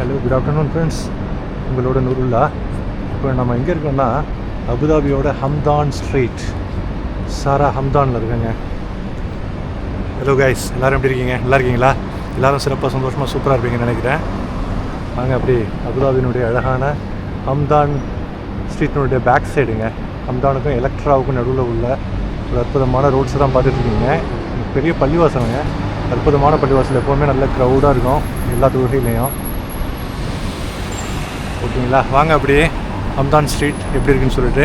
Hello, good afternoon friends. உங்களோட நூருல்லா. இப்போ நம்ம எங்கே இருக்கோம்னா அபுதாபியோட ஹம்தான் ஸ்ட்ரீட், சாரா ஹம்தானில் இருக்கேங்க. ஹலோ கைஸ், எல்லோரும் எப்படி இருக்கீங்க? நல்லா இருக்கீங்களா? எல்லோரும் சிறப்பாக சந்தோஷமாக சூப்பராக இருப்பீங்கன்னு நினைக்கிறேன். நாங்கள் அப்படி அபுதாபியினுடைய அழகான ஹம்தான் ஸ்ட்ரீட்டினுடைய பேக் சைடுங்க. ஹம்தானுக்கும் எலக்ட்ராவுக்கும் நடுவில் உள்ள ஒரு அற்புதமான ரோட்ஸை தான் பார்த்துட்ருக்கீங்க. பெரிய பள்ளிவாசலுங்க, அற்புதமான பள்ளிவாசல். எப்போவுமே நல்ல க்ரௌடாக இருக்கும் எல்லா தொழுகையிலையும். ஓகேங்களா, வாங்க அப்படியே ஹம்தான் ஸ்ட்ரீட் எப்படி இருக்குன்னு சொல்லிட்டு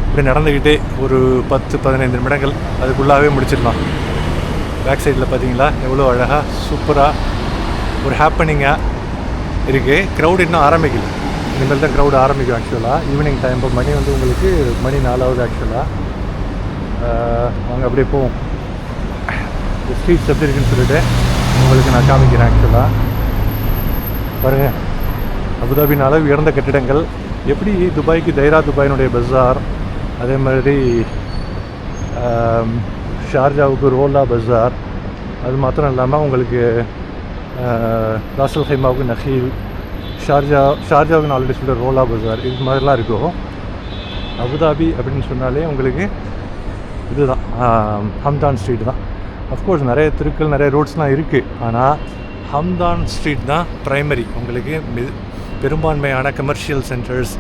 இப்படி நடந்துக்கிட்டே ஒரு 10-15 நிமிடங்கள் அதுக்குள்ளாகவே முடிச்சிடலாம். பேக் சைடில் பார்த்தீங்களா எவ்வளோ அழகாக சூப்பராக ஒரு ஹாப்பனிங்காக இருக்குது. க்ரௌட் இன்னும் ஆரம்பிக்கல, இனிமேல் தான் க்ரௌட் ஆரம்பிக்கும். ஆக்சுவலாக ஈவினிங் டைம், இப்போ மணி வந்து உங்களுக்கு மணி 4 ஆக்சுவலாக. வாங்க அப்படியே போவோம். இந்த ஸ்ட்ரீட்ஸ் எப்படி இருக்குன்னு சொல்லிட்டு உங்களுக்கு நான் காமிக்கிறேன். ஆக்சுவலாக பாருங்கள், அபுதாபினால உயர்ந்த கட்டிடங்கள். எப்படி துபாய்க்கு தைரா துபாயினுடைய பஜார், அதே மாதிரி ஷார்ஜாவுக்கு ரோலா பஜார், அது மாத்திரம் இல்லாமல் உங்களுக்கு ராசல் ஹைமாவுக்கு நஹீல், ஷார்ஜாவுக்கு நான் ஆல்ரெடி சொல்லிட்டு ரோலா பஜார், இது மாதிரிலாம் இருக்கும். அபுதாபி அப்படின்னு சொன்னாலே உங்களுக்கு இதுதான் ஹம்தான் ஸ்ட்ரீட் தான். அஃப்கோர்ஸ் நிறைய தெருக்கள், நிறைய ரோட்ஸ்லாம் இருக்குது. ஆனால் ஹம்தான் ஸ்ட்ரீட் தான் ப்ரைமரி. உங்களுக்கு பெரும்பான்மையான கமர்ஷியல் சென்டர்ஸ்,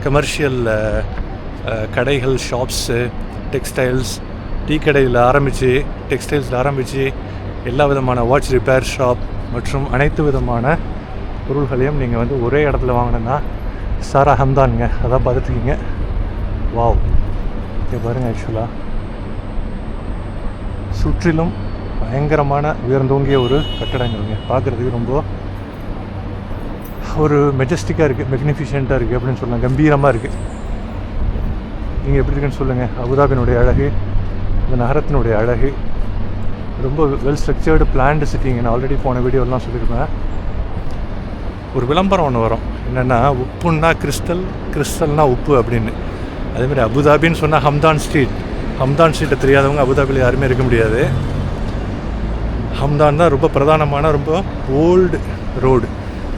கமர்ஷியல் கடைகள், ஷாப்ஸு, டெக்ஸ்டைல்ஸ், டீ கடையில் ஆரம்பித்து டெக்ஸ்டைல்ஸில் ஆரம்பித்து எல்லா விதமான வாட்ச் ரிப்பேர் ஷாப் மற்றும் அனைத்து விதமான பொருள்களையும் நீங்கள் வந்து ஒரே இடத்துல வாங்கினோன்னா சாரா ஹம்தானுங்க. அதான் பார்த்துட்ருக்கீங்க. வாவ், இங்கே பாருங்கள். ஆக்சுவலாக சுற்றிலும் பயங்கரமான உயர்ந்தோங்கிய ஒரு கட்டடங்கள்ங்க. பார்க்குறதுக்கு ரொம்ப ஒரு மெஜஸ்டிக்காக இருக்குது, மெக்னிஃபிஷியண்ட்டாக இருக்குது அப்படின்னு சொல்லலாம். கம்பீரமாக இருக்குது. நீங்கள் எப்படி இருக்குன்னு சொல்லுங்கள். அபுதாபியினுடைய அழகு, இந்த நகரத்தினுடைய அழகு, ரொம்ப வெல் ஸ்ட்ரக்சர்டு பிளான்டு சிட்டிங்க. நான் ஆல்ரெடி போன வீடியோலாம் சொல்லியிருப்பேன். ஒரு விளம்பரம் ஒன்று வரும், என்னென்னா உப்புன்னா கிறிஸ்டல், கிறிஸ்டல்னால் உப்பு அப்படின்னு. அதேமாதிரி அபுதாபின்னு சொன்னால் ஹம்தான் ஸ்ட்ரீட். ஹம்தான் ஸ்ட்ரீட்டை தெரியாதவங்க அபுதாபியில் யாருமே இருக்க முடியாது. ஹம்தான் தான் ரொம்ப பிரதானமான, ரொம்ப ஓல்டு ரோடு.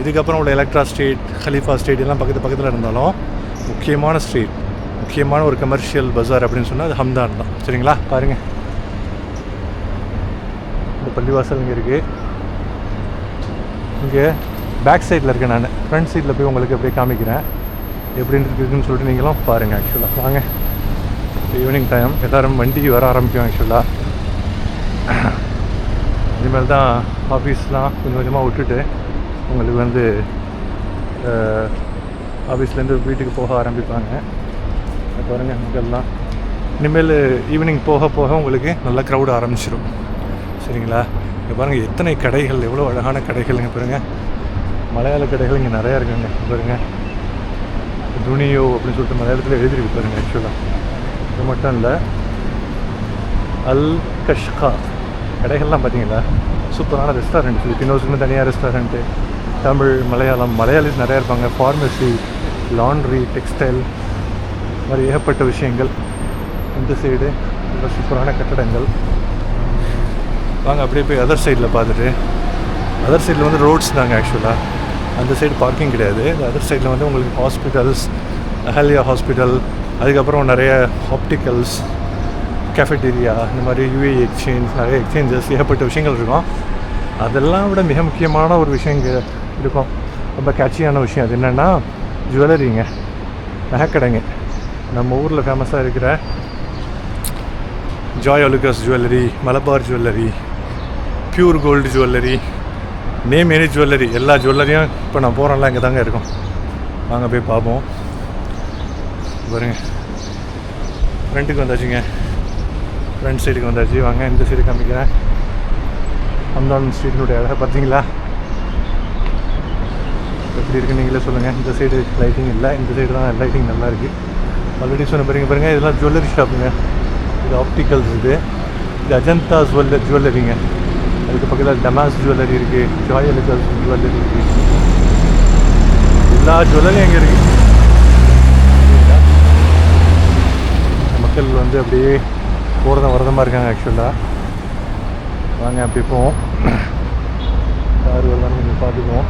இதுக்கப்புறம் உள்ள எலக்ட்ரா ஸ்ட்ரீட், ஹலீஃபா ஸ்ட்ரீட் எல்லாம் பக்கத்தில் இருந்தாலும் முக்கியமான ஸ்ட்ரீட், முக்கியமான ஒரு கமர்ஷியல் பஜார் அப்படின்னு சொன்னால் அது ஹம்தான் தான். சரிங்களா, பாருங்கள். இந்த பள்ளிவாசல் இங்கே இருக்குது. இங்கே பேக் சைடில் இருக்கேன் நான். ஃப்ரண்ட் சைடில் போய் உங்களுக்கு அப்படியே காமிக்கிறேன் எப்படின்னு இருக்குதுன்னு சொல்லிட்டு நீங்களும் பாருங்கள். ஆக்சுவலாக வாங்க. ஈவினிங் டைம் எல்லோரும் வண்டிக்கு வர ஆரம்பிக்கும். ஆக்சுவலாக இனிமேல் தான் ஆஃபீஸ்லாம் கொஞ்சம் கொஞ்சமாக விட்டுட்டு உங்களுக்கு வந்து ஆஃபீஸ்லேருந்து வீட்டுக்கு போக ஆரம்பிப்பாங்க. பாருங்கள், மக்கள்லாம் இனிமேல் ஈவினிங் போக போக உங்களுக்கு நல்லா க்ரௌட் ஆரம்பிச்சிடும். சரிங்களா, இங்கே பாருங்கள் எத்தனை கடைகள், எவ்வளோ அழகான கடைகள். இங்கே பாருங்கள், மலையாள கடைகள் இங்கே நிறையா இருக்குங்க. பாருங்கள், துனியோ அப்படின்னு சொல்லிட்டு மலையாளத்தில் எழுதிருக்கு பாருங்கள். ஆக்சுவலாக இது மட்டும் இல்லை, அல் கஷ்கா கடைகள்லாம் பார்த்தீங்களா, சூப்பரான ரெஸ்டாரண்ட். ஃபிலிப்பினோஸ்னு தனியாக ரெஸ்டாரண்ட்டு, தமிழ், மலையாளிஸ் நிறையா இருப்பாங்க. ஃபார்மசி, லாண்ட்ரி, டெக்ஸ்டைல், மாதிரி ஏகப்பட்ட விஷயங்கள். இந்த சைடு ரொம்ப சூப்பரான கட்டடங்கள். வாங்க அப்படியே போய் அதர் சைடில் பார்த்துட்டு, அதர் சைடில் வந்து ரோட்ஸ் தாங்க. ஆக்சுவலாக அந்த சைடு பார்க்கிங் கிடையாது. அதர் சைடில் வந்து உங்களுக்கு ஹாஸ்பிட்டல்ஸ், அஹல்யா ஹாஸ்பிட்டல், அதுக்கப்புறம் நிறைய ஆப்டிக்கல்ஸ், கேஃபெட்டீரியா, இந்த மாதிரி யூஏஇ எக்ஸ்சேஞ்ச், நிறைய எக்ஸ்சேஞ்சஸ், ஏகப்பட்ட விஷயங்கள் இருக்கும். அதெல்லாம் விட மிக முக்கியமான ஒரு விஷயம் இங்கே இருக்கும், ரொம்ப கேட்சியான விஷயம். அது என்னென்னா ஜுவல்லரிங்க, நகைக்கடைங்க. நம்ம ஊரில் ஃபேமஸாக இருக்கிற Joy Alukkas jewellery, Malabar jewellery, pure gold jewellery, name any jewellery, எல்லா ஜுவல்லரியும் இப்போ நான் போகிறேன்லாம் இங்கே தாங்க இருக்கும். வாங்க போய் பார்ப்போம். பாருங்க, ஃப்ரண்ட்டுக்கு வந்தாச்சுங்க, ஃப்ரண்ட் சைடுக்கு வந்தாச்சு. வாங்க இந்த சைடு காமிக்கிறேன். ஹம்தான் ஸ்ட்ரீட்டினுடைய அழகை பார்த்தீங்களா எப்படி இருக்குன்னு நீங்களே சொல்லுங்கள். இந்த சைடு லைட்டிங் இல்லை, இந்த சைடு தான் லைட்டிங் நல்லா இருக்குது. ஆல்ரெடி சொன்ன பாருங்கள், இதெல்லாம் ஜுவல்லரி ஷாப்புங்க. இது ஆப்டிக்கல்ஸ், இது அஜந்தா ஜுவல்லரிங்க. அதுக்கு பக்கத்தில் டமாஸ் ஜுவல்லரி இருக்குது, ஜாய் அலுகாஸ் ஜுவல்லரி இருக்குது. எல்லா ஜுவல்லரியும் அங்கே இருக்குது. மக்கள் வந்து அப்படியே போகிறதும் வரதமாக இருக்காங்க. ஆக்சுவலாக வாங்க அப்படி போவோம். கார் வரலான்னு கொஞ்சம் பார்த்துக்குவோம்.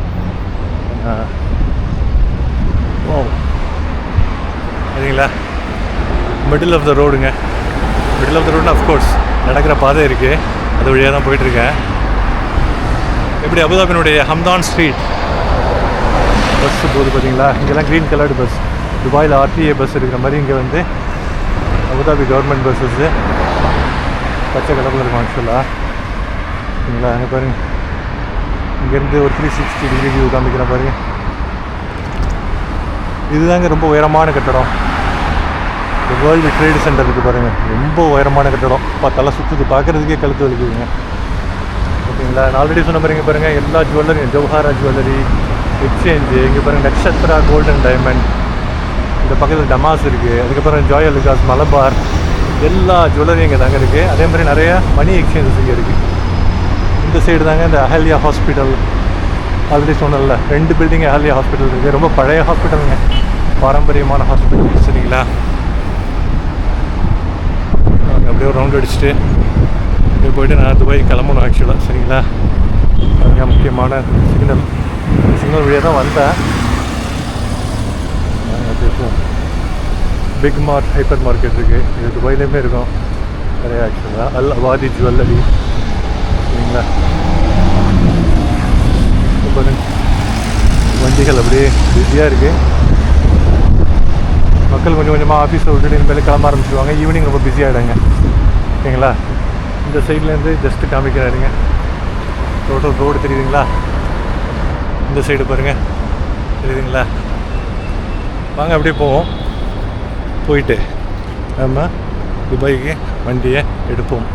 ஓ சரிங்களா, மிடில் ஆஃப் த ரோடுங்க. மிடில் ஆஃப் த ரோடுனா அஃப்கோர்ஸ் நடக்கிற பாதை இருக்குது, அது வழியாக தான் போயிட்டுருக்கேன். எப்படி அபுதாபினுடைய ஹம்தான் ஸ்ட்ரீட் பஸ்ஸு போகுது பார்த்தீங்களா. இங்கெல்லாம் க்ரீன் கலர்டு பஸ், துபாயில் RTA பஸ் இருக்கிற மாதிரி இங்கே வந்து அபுதாபி கவர்மெண்ட் பஸ்ஸஸ்ஸு பச்சை கலரில் இருக்கும் ஆக்சுவலாக. சரிங்களா, அங்கே பாருங்கள், இங்கேருந்து ஒரு 360 டிகிரி வியூ காமிக்கிற பாருங்க. இதுதாங்க ரொம்ப உயரமான கட்டடம். இந்த வேர்ல்டு ட்ரேட் சென்டர் இருக்குது பாருங்கள், ரொம்ப உயரமான கட்டடம். தலை சுற்றுது, பார்க்குறதுக்கே கழுத்து வலிக்குதுங்க. ஓகேங்களா, நான் ஆல்ரெடி சொன்ன பாருங்கள் எல்லா ஜுவல்லரியும், ஜவஹாரா ஜுவல்லரி, எக்ஸ்சேஞ்சு, இங்கே பாருங்கள் நக்ஷத்ரா கோல்டன் டைமண்ட், இந்த பக்கத்தில் டமாஸ் இருக்குது, அதுக்கப்புறம் ஜாய் அலுகாஸ், மலபார், எல்லா ஜுவல்லரியும் இங்கே தாங்க இருக்குது. அதே மாதிரி நிறைய மணி எக்ஸ்சேஞ்சஸ் இங்கே இருக்குது. இந்த சைடு தாங்க இந்த அஹல்யா ஹாஸ்பிட்டல், ஆல்ரெடி சொன்னல 2 பில்டிங் அஹல்யா ஹாஸ்பிட்டல் இருக்குது. ரொம்ப பழைய ஹாஸ்பிட்டலுங்க, பாரம்பரியமான ஹாஸ்பிட்டல். சரிங்களா, அப்படியே ஒரு ரவுண்ட் அடிச்சுட்டு இப்படி போய்ட்டு நான் துபாய் கிளம்பணும் ஆக்சுவலாக. சரிங்களா, அதுதான் முக்கியமான சிக்னல் வழியாக தான் வந்தேன். பிக் மார்ட், ஹைப்பர் மார்க்கெட் இருக்குது, இது துபாயிலேயுமே இருக்கும் நிறையா ஆக்சுவலாக. அல் அவாதி ஜுவல்லரி. சரிங்களா, வண்டிகள் அப்படியே பிஸியாக இருக்குது. மக்கள் கொஞ்சம் கொஞ்சமாக ஆஃபீஸில் விட்டுட்டு இனிமேல் கிளம்ப ஆரம்பிச்சிடுவாங்க. ஈவினிங் ரொம்ப பிஸியாகிடுங்க. ஓகேங்களா, இந்த சைட்லேருந்து ஜஸ்ட்டு காமிக்கிறாருங்க. ரோடு தெரியுதுங்களா, இந்த சைடு பாருங்கள் தெரியுதுங்களா. வாங்க அப்படியே போவோம், போயிட்டு நம்ம துபாய்க்கு வண்டியை எடுப்போம்.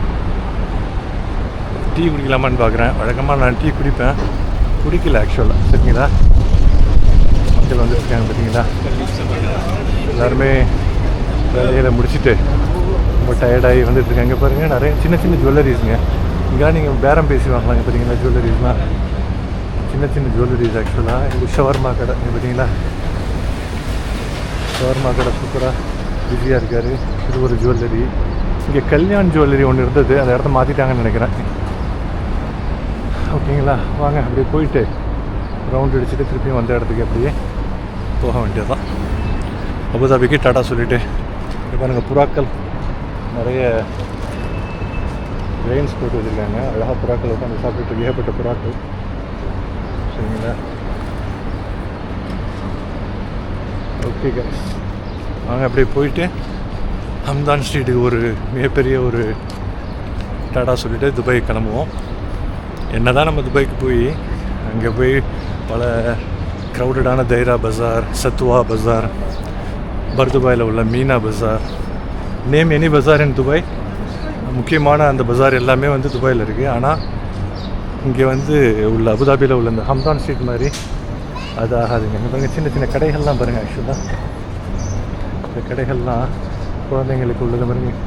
டீ குடிக்கலாமான்னு பார்க்குறேன். வழக்கமாக நான் டீ குடிப்பேன், குடிக்கல ஆக்சுவலாக. சரிங்களா, மக்கள் வந்துருக்காங்க பார்த்தீங்களா, எல்லாருமே வேலைகளை முடிச்சுட்டு ரொம்ப டயர்டாகி வந்துட்டுருக்காங்க. இங்கே பாருங்கள் நிறைய சின்ன சின்ன ஜுவல்லரிஸுங்க. இங்கே நீங்கள் பேரம் பேசி வாங்கலாங்க பார்த்தீங்களா. ஜுவல்லரிஸ்லாம் சின்ன சின்ன ஜுவல்லரிஸ் ஆக்சுவலாக. இது ஷவர்மா கடை, இங்கே பார்த்தீங்களா, ஷவர்மா கடை சூப்பராக பிஸியாக இருக்கார். இது ஒரு ஜுவல்லரி. இங்கே கல்யாண் ஜுவல்லரி ஒன்று இருந்தது, அந்த இடத்த மாற்றிட்டாங்கன்னு நினைக்கிறேன். ஓகேங்களா, வாங்க அப்படியே போயிட்டு ரவுண்ட் அடிச்சுட்டு திருப்பியும் வந்த இடத்துக்கு அப்படியே போக வேண்டியது தான். அபுதாபிக்கு டாடா சொல்லிவிட்டு இப்போ பாருங்கள் புறாக்கள் நிறைய ரெயின்ஸ் போட்டு வச்சுருக்காங்க. அழகாக புறாக்கள் உட்காந்து சாப்பிட்டு ஏகப்பட்ட புறாக்கள். சரிங்களா, ஓகே கைஸ், வாங்க அப்படியே போயிட்டு ஹம்தான் ஸ்ட்ரீட்டுக்கு ஒரு மிகப்பெரிய ஒரு டாடா சொல்லிவிட்டு துபாய் கிளம்புவோம். என்ன தான் நம்ம துபாய்க்கு போய் அங்கே போய் பல க்ரௌடடான தைரா பஜார், சத்வா பஜார், பர்துபாயில் உள்ள Meena Bazaar, name any bazaar in Dubai, முக்கியமான அந்த பஜார் எல்லாமே வந்து துபாயில் இருக்குது. ஆனால் இங்கே வந்து உள்ள அபுதாபியில் உள்ள இந்த ஹம்தான் ஸ்ட்ரீட் மாதிரி அது ஆகாதுங்க. இங்கே பாருங்கள் சின்ன சின்ன கடைகள்லாம் பாருங்கள். ஆக்சுவலாக இந்த கடைகள்லாம் குழந்தைங்களுக்கு உள்ளது பாருங்கள்.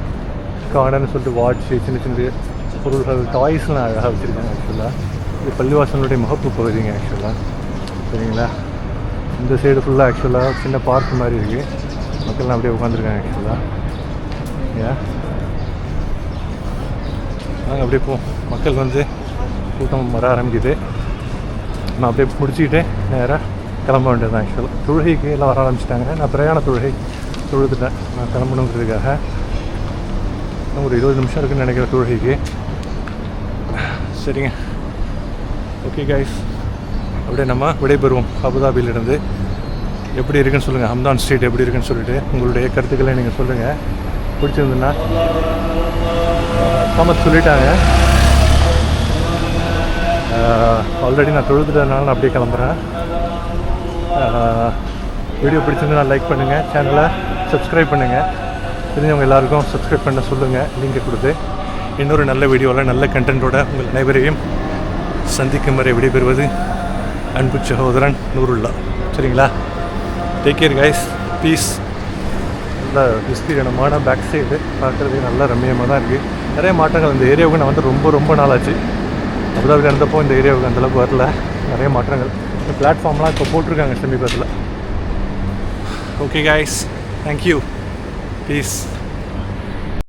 கார்டன்னு சொல்லிட்டு வாட்ச்சு, சின்ன சின்ன பொருள்கள், டாய்ஸ்லாம் அழகாக வச்சுருக்காங்க. ஆக்சுவலாக இது பள்ளிவாசலுடைய முகப்பு பகுதிங்க ஆக்சுவலாக. சரிங்களா, இந்த சைடு ஃபுல்லாக ஆக்சுவலாக சின்ன பார்க் மாதிரி இருக்குது. மக்கள்லாம் அப்படியே உட்காந்துருக்காங்க ஆக்சுவலாக. ஏன் நாங்கள் அப்படியே மக்கள் வந்து கூட்டம் வர ஆரம்பிக்குது. நான் அப்படியே முடிச்சுக்கிட்டு நேராக கிளம்ப வேண்டியது தான். ஆக்சுவலாக தொழுகைக்கு எல்லாம் வர ஆரம்பிச்சிட்டாங்க. நான் பிரயாண தொழுகை தொழுதுட்டேன். நான் கிளம்பணுங்கிறதுக்காக ஒரு 20 நிமிஷம் இருக்குதுன்னு நினைக்கிற தொழுகைக்கு. சரிங்க, ஓகே கைஸ், அப்படியே நம்ம விடைபெறுவோம் அபுதாபியிலிருந்து. எப்படி இருக்குன்னு சொல்லுங்கள், ஹம்தான் ஸ்ட்ரீட் எப்படி இருக்குன்னு சொல்லிட்டு உங்களுடைய கருத்துக்களை நீங்கள் சொல்லுங்கள். பிடிச்சிருந்துன்னா காமத் சொல்லிட்டாங்க. ஆல்ரெடி நான் தொழுதுட்டதுனால நான் அப்படியே கிளம்புறேன். வீடியோ பிடிச்சிருந்தா லைக் பண்ணுங்கள், சேனலை சப்ஸ்கிரைப் பண்ணுங்கள், தெரிஞ்சவங்க எல்லாருக்கும் சப்ஸ்கிரைப் பண்ண சொல்லுங்கள் லிங்கை கொடுத்து. இன்னொரு நல்ல வீடியோவில் நல்ல கண்டென்ட்டோட உங்கள் அனைவரையும் சந்திக்கும் வரை விடைபெறுவது அன்பு சகோதரன் நூருல்லா. சரிங்களா, டேக் கேர் கைஸ், பீஸ். நல்ல விஸ்தீரணமான பேக் சைடு பார்க்குறதுக்கு நல்ல ரம்மியமாக தான் இருக்குது. நிறைய மாற்றங்கள். இந்த ஏரியாவுக்கு நான் வந்து ரொம்ப நாளாச்சு. அபுதாபியில் இருந்தப்போ இந்த ஏரியாவுக்கு அந்தளவுக்கு வரல. நிறைய மாற்றங்கள். இந்த பிளாட்ஃபார்ம்லாம் இப்போ போட்டிருக்காங்க சமீபத்தில். Okay guys, thank you, piece.